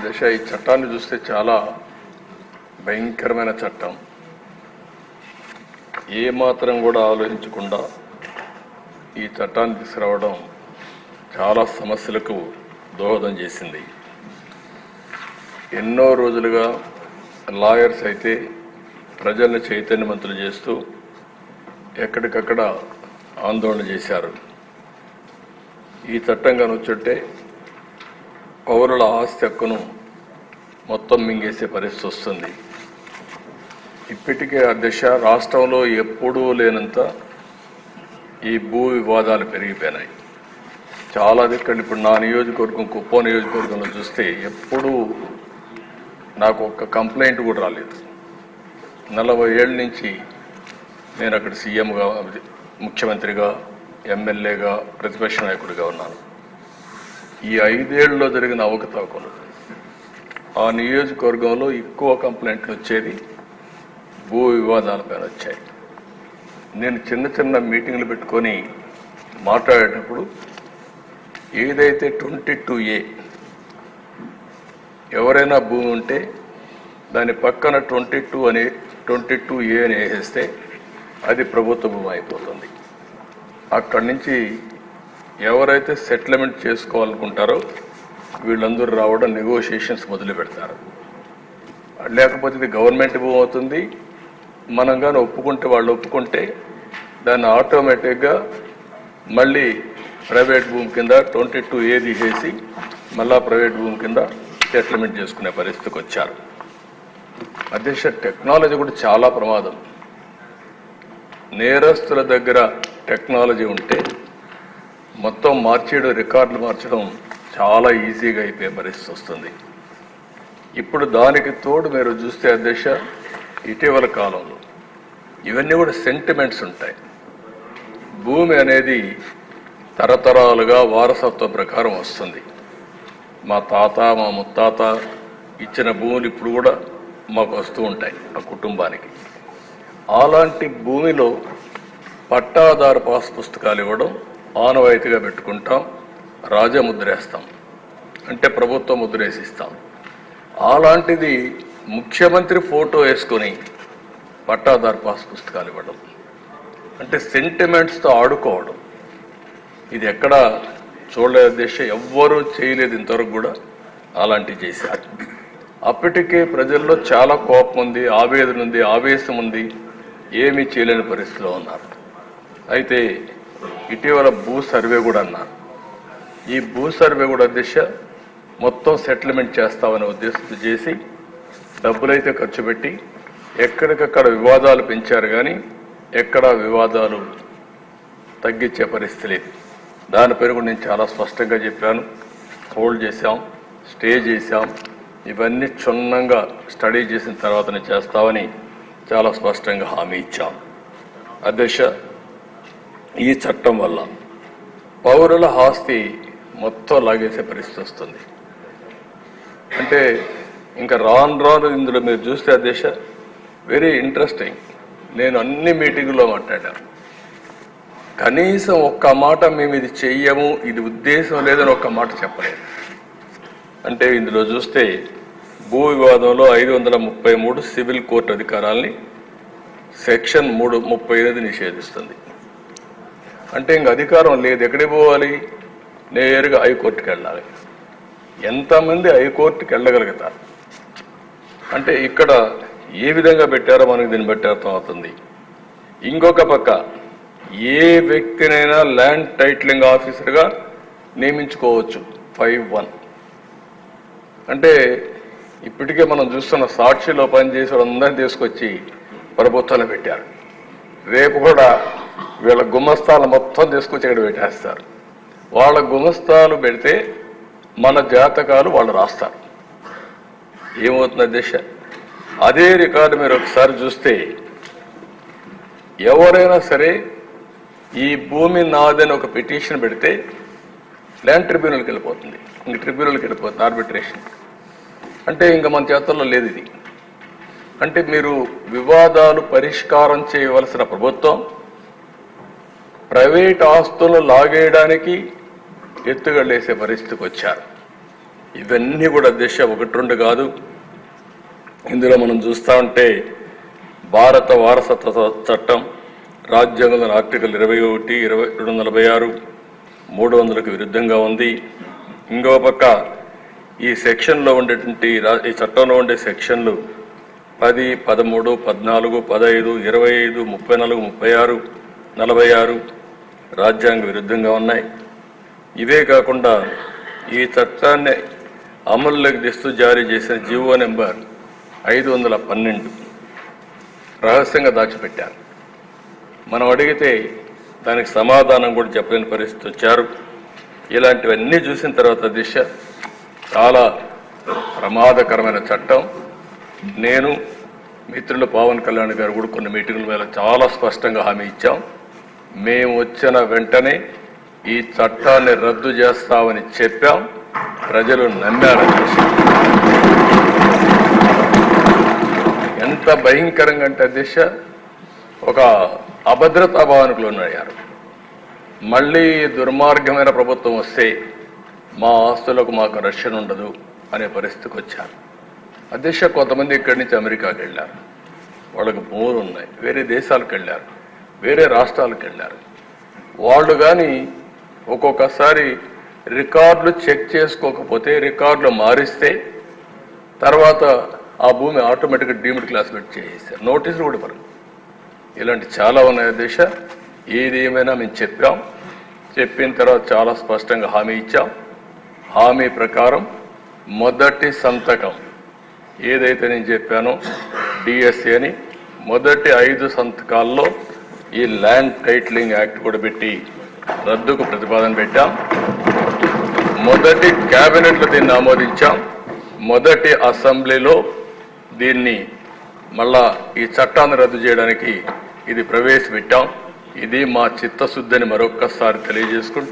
దశ ఈ చట్టాన్ని చూస్తే చాలా భయంకరమైన చట్టం. ఏ మాత్రం కూడా ఆలోచించకుండా ఈ చట్టాన్ని తీసుకురావడం చాలా సమస్యలకు దోహదం చేసింది. ఎన్నో రోజులుగా లాయర్స్ అయితే ప్రజల్ని చైతన్యవంతులు చేస్తూ ఎక్కడికక్కడ ఆందోళన చేశారు. ఈ చట్టం కనుచుంటే పౌరుల ఆస్తి హక్కును మొత్తం మింగేసే పరిస్థితి వస్తుంది. ఇప్పటికే అధ్యక్ష రాష్ట్రంలో ఎప్పుడూ లేనంత ఈ భూ వివాదాలు పెరిగిపోయినాయి. చాలా దిక్కలు ఇప్పుడు నా నియోజకవర్గం కుప్పం నియోజకవర్గంలో చూస్తే ఎప్పుడూ నాకు ఒక్క కంప్లైంట్ కూడా రాలేదు. 40 ఏళ్ళ నుంచి నేను అక్కడ సీఎంగా, ముఖ్యమంత్రిగా, ఎమ్మెల్యేగా, ప్రతిపక్ష నాయకుడిగా ఉన్నాను. ఈ 5 ఏళ్లలో జరిగిన అవకతవకలు ఆ నియోజకవర్గంలో ఎక్కువ కంప్లైంట్లు వచ్చేది భూ వివాదాలపైన వచ్చాయి. నేను చిన్న చిన్న మీటింగ్లు పెట్టుకొని మాట్లాడేటప్పుడు ఏదైతే 22A ఎవరైనా భూమి ఉంటే దాని పక్కన 22A అని వేసేస్తే అది ప్రభుత్వ భూమి అయిపోతుంది. అక్కడి నుంచి ఎవరైతే సెటిల్మెంట్ చేసుకోవాలనుకుంటారో వీళ్ళందరూ రావడం, నెగోషియేషన్స్ మొదలు పెడతారు. లేకపోతే ఇది గవర్నమెంట్ భూమి అవుతుంది. మనం కానీ ఒప్పుకుంటే, వాళ్ళు ఒప్పుకుంటే దాన్ని ఆటోమేటిక్గా మళ్ళీ ప్రైవేట్ భూమి కింద 22A తీసేసి మళ్ళా ప్రైవేట్ భూమి కింద సెటిల్మెంట్ చేసుకునే పరిస్థితికి వచ్చారు. అధ్యక్ష, టెక్నాలజీ కూడా చాలా ప్రమాదం. నేరస్తుల దగ్గర టెక్నాలజీ ఉంటే మొత్తం మార్చేయడం, రికార్డులు మార్చడం చాలా ఈజీగా అయిపోయే పరిస్థితి వస్తుంది. ఇప్పుడు దానికి తోడు మీరు చూస్తే అధ్యక్ష ఇటీవల కాలంలో ఇవన్నీ కూడా సెంటిమెంట్స్ ఉంటాయి. భూమి అనేది తరతరాలుగా వారసత్వ ప్రకారం వస్తుంది. మా తాత, మా ముత్తాత ఇచ్చిన భూములు ఇప్పుడు కూడా మాకు వస్తూ ఉంటాయి ఆ కుటుంబానికి. అలాంటి భూమిలో పట్టాదారు పాస్ పుస్తకాలు ఇవ్వడం ఆనవాయితీగా పెట్టుకుంటాం. రాజముద్రేస్తాం అంటే ప్రభుత్వం ముద్రేసిస్తాం. అలాంటిది ముఖ్యమంత్రి ఫోటో వేసుకొని పట్టాదారు పాస్ పుస్తకాలు ఇవ్వడం అంటే సెంటిమెంట్స్తో ఆడుకోవడం. ఇది ఎక్కడ చూడలేదు అధ్యక్ష, ఎవ్వరూ చేయలేదు ఇంతవరకు కూడా. అలాంటివి చేశారు. అప్పటికే ప్రజల్లో చాలా కోపం ఉంది, ఆవేదన ఉంది, ఆవేశం ఉంది, ఏమీ చేయలేని పరిస్థితిలో ఉన్నారు. అయితే ఇటీవల భూ సర్వే కూడా అన్నారు. ఈ భూ సర్వే కూడా అధ్యక్ష మొత్తం సెటిల్మెంట్ చేస్తామనే ఉద్దేశంతో చేసి డబ్బులైతే ఖర్చు పెట్టి ఎక్కడికక్కడ వివాదాలు పెంచారు, కానీ ఎక్కడా వివాదాలు తగ్గించే పరిస్థితి లేదు. దాని పేరు కూడా నేను చాలా స్పష్టంగా చెప్పాను. హోల్డ్ చేశాం, స్టే చేశాం, ఇవన్నీ క్షుణ్ణంగా స్టడీ చేసిన తర్వాతనే చేస్తామని చాలా స్పష్టంగా హామీ ఇచ్చాం. అధ్యక్ష, ఈ చట్టం వల్ల పౌరుల ఆస్తి మొత్తం లాగేసే పరిస్థితి వస్తుంది. అంటే ఇంకా రాను ఇందులో మీరు చూస్తే అధ్యక్ష వెరీ ఇంట్రెస్టింగ్. నేను అన్ని మీటింగుల్లో మాట్లాడాను. కనీసం ఒక్క మాట మేము ఇది చెయ్యము, ఇది ఉద్దేశం లేదని ఒక్క మాట చెప్పలేదు. అంటే ఇందులో చూస్తే భూ వివాదంలో 533 సివిల్ కోర్టు అధికారాల్ని సెక్షన్ 338 నిషేధిస్తుంది. అంటే ఇంక అధికారం లేదు. ఎక్కడికి పోవాలి? నేరుగా హైకోర్టుకి వెళ్ళాలి. ఎంతమంది హైకోర్టుకి వెళ్ళగలుగుతారు? అంటే ఇక్కడ ఏ విధంగా పెట్టారో మనకు దీన్ని బట్టి అర్థమవుతుంది. ఇంకొక పక్క ఏ వ్యక్తినైనా ల్యాండ్ టైటిలింగ్ ఆఫీసర్గా నియమించుకోవచ్చు 5(1). అంటే ఇప్పటికే మనం చూస్తున్న సాక్షిలో పనిచేసే వాళ్ళందరినీ తీసుకొచ్చి ప్రభుత్వాన్ని పెట్టారు. రేపు కూడా వీళ్ళ గుమస్తాలు మొత్తం తీసుకొచ్చి ఇక్కడ పెట్టేస్తారు. వాళ్ళ గుమస్తాలు పెడితే మన జాతకాలు వాళ్ళు రాస్తారు. ఏమవుతుంది అధ్యక్ష? అదే రికార్డు మీరు ఒకసారి చూస్తే ఎవరైనా సరే ఈ భూమి నాదని ఒక పిటిషన్ పెడితే ల్యాండ్ ట్రిబ్యునల్కి వెళ్ళిపోతుంది. ఇంక ట్రిబ్యునల్కి వెళ్ళిపోతుంది, ఆర్బిట్రేషన్. అంటే ఇంకా మన చేతుల్లో లేదు ఇది. అంటే మీరు వివాదాలు పరిష్కారం చేయవలసిన ప్రభుత్వం ప్రైవేట్ ఆస్తులను లాగేయడానికి ఎత్తుగడలేసే పరిస్థితికి వచ్చారు. ఇవన్నీ కూడా అధ్యక్ష ఒకటి రెండు కాదు. ఇందులో మనం చూస్తూ ఉంటే భారత వారసత్వ చట్టం రాజ్యాంగంలోని ఆర్టికల్ 21, 246, 300కు విరుద్ధంగా ఉంది. ఇంకో పక్క ఈ సెక్షన్లో ఉండేటువంటి ఈ చట్టంలో ఉండే సెక్షన్లు 10, 13, 14, 15, 25, 34, 36, 46 రాజ్యాంగ విరుద్ధంగా ఉన్నాయి. ఇవే కాకుండా ఈ చట్టాన్ని అమల్లోకి తెస్తూ జారీ చేసిన జీవో నెంబర్ 512 రహస్యంగా దాచిపెట్టారు. మనం అడిగితే దానికి సమాధానం కూడా చెప్పలేని పరిస్థితి వచ్చారు. ఇలాంటివన్నీ చూసిన తర్వాత దిశ చాలా ప్రమాదకరమైన చట్టం. నేను మిత్రులు పవన్ కళ్యాణ్ గారు కూడా కొన్ని మీటింగుల మీద చాలా స్పష్టంగా హామీ ఇచ్చాం. మేము వచ్చిన వెంటనే ఈ చట్టాన్ని రద్దు చేస్తామని చెప్పాం. ప్రజలు నమ్మారు. ఎంత భయంకరంగా అంటే దిశ ఒక అభద్రతా భావనకు లోనయ్యారు. మళ్ళీ దుర్మార్గమైన ప్రభుత్వం వస్తే మా ఆస్తులకు మాకు రక్షణ ఉండదు అనే పరిస్థితికి వచ్చారు. అధ్యక్ష కొంతమంది ఇక్కడి నుంచి అమెరికాకి వెళ్ళారు, వాళ్ళకి భూములు ఉన్నాయి, వేరే దేశాలకు వెళ్ళారు, వేరే రాష్ట్రాలకు వెళ్ళారు. వాళ్ళు కానీ ఒక్కొక్కసారి రికార్డులు చెక్ చేసుకోకపోతే రికార్డులు మారిస్తే తర్వాత ఆ భూమి ఆటోమేటిక్గా డీమ్డ్ క్లాసిఫైడ్ చేసేస్తారు, నోటీసులు కూడా ఇవ్వరు. ఇలాంటి చాలా ఉన్నాయి దిశ. ఏది ఏమైనా మేము చెప్పాం, చెప్పిన తర్వాత చాలా స్పష్టంగా హామీ ఇచ్చాం. హామీ ప్రకారం మొదటి సంతకం ఏదైతే నేను చెప్పానో డిఎస్సి అని మొదటి 5 సంతకాల్లో ఈ ల్యాండ్ టైటిలింగ్ యాక్ట్ కూడా పెట్టి రద్దుకు ప్రతిపాదన పెట్టాం. మొదటి క్యాబినెట్లో దీన్ని ఆమోదించాం. మొదటి అసెంబ్లీలో దీన్ని మళ్ళా ఈ చట్టాన్ని రద్దు చేయడానికి ఇది ప్రవేశపెట్టాం. ఇది మా చిత్తశుద్ధిని మరొక్కసారి తెలియజేసుకుంటూ